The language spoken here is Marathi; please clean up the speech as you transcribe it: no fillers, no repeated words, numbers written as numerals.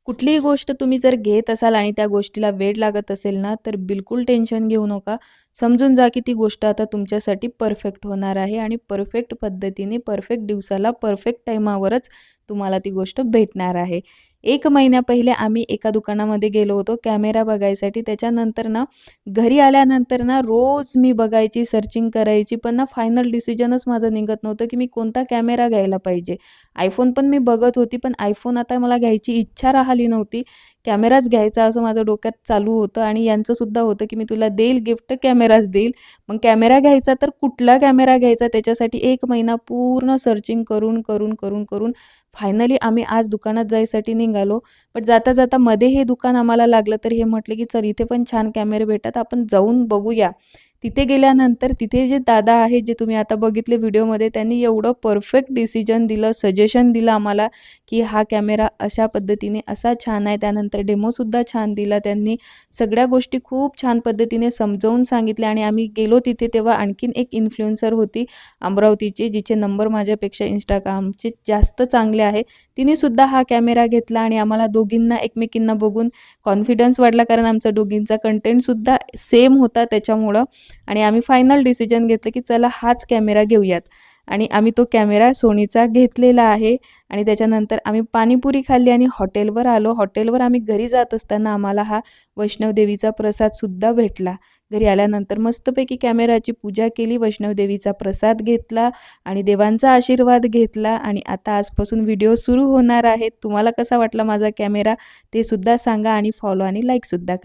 कुठलीही गोष्ट तुम्ही जर घेत असाल आणि त्या गोष्टीला वेळ लागत असेल ना, तर बिलकुल टेन्शन घेऊ नका. समजून जा की ती गोष्ट आता तुमच्यासाठी परफेक्ट होणार आहे आणि परफेक्ट पद्धतीने, परफेक्ट दिवसाला, परफेक्ट टाईमावरच तुम्हाला ती गोष्ट भेटणार आहे. 1 महिन्या पहिले आम्ही एका दुकानामध्ये गेलो होतो कॅमेरा बघायसाठी. त्याच्यानंतर ना, घरी आल्यानंतर ना, रोज मी बघायची, सर्चिंग करायची, पण ना फायनल डिसिजनच माझं निघत नव्हतं की मी कोणता कॅमेरा घ्यायला पाहिजे. iPhone पण मी बघत होती, पण iPhone आता मला घ्यायची इच्छा राहिली नव्हती. कॅमेराच घ्यायचा असं माझं डोक्यात चालू होतं आणि यांचंसुद्धा होतं, की मी तुला देईल गिफ्ट, कॅमेराच देईल. मग कॅमेरा घ्यायचा तर कुठला कॅमेरा घ्यायचा त्याच्यासाठी 1 महिना पूर्ण सर्चिंग करून फायनली आम्ही आज दुकानात जायसाठी निघालो. पण जाता-जाता मध्ये हे दुकान आम्हाला लागलं, तर हे म्हटले, की "चल इथे पण छान कॅमेरे भेटतात, आपण जाऊन बघूया." तिथे गेल्यानंतर तिथे जे दादा आहेत, जे तुम्ही आता बघितले व्हिडिओमध्ये, त्यांनी एवढं परफेक्ट डिसिजन दिलं, सजेशन दिलं आम्हाला, की हा कॅमेरा अशा पद्धतीने असा छान आहे. त्यानंतर डेमोसुद्धा छान दिला त्यांनी. सगळ्या गोष्टी खूप छान पद्धतीने समजावून सांगितल्या आणि आम्ही गेलो तिथे तेव्हा आणखीन एक इन्फ्लुएन्सर होती अमरावतीची, जिचे नंबर माझ्यापेक्षा Instagramचे जास्त चांगले आहे. तिनेसुद्धा हा कॅमेरा घेतला आणि आम्हाला दोघींना एकमेकींना बघून कॉन्फिडन्स वाढला, कारण आमचा दोघींचा कंटेंटसुद्धा सेम होता त्याच्यामुळं. आणि आम्ही फायनल डिसिजन घेतलं, की चला हाच कॅमेरा घेऊयात आणि आम्ही तो कॅमेरा सोनीचा घेतलेला आहे. आणि त्याच्यानंतर आम्ही पाणीपुरी खाल्ली आणि हॉटेलवर आलो. हॉटेलवर आम्ही घरी जात असताना आम्हाला हा वैष्णवदेवीचा प्रसादसुद्धा भेटला. घरी आल्यानंतर मस्तपैकी कॅमेराची पूजा केली, वैष्णवदेवीचा प्रसाद घेतला आणि देवांचा आशीर्वाद घेतला आणि आता आजपासून व्हिडिओ सुरू होणार आहेत. तुम्हाला कसा वाटला माझा कॅमेरा ते सुद्धा सांगा आणि फॉलो आणि लाईकसुद्धा करा.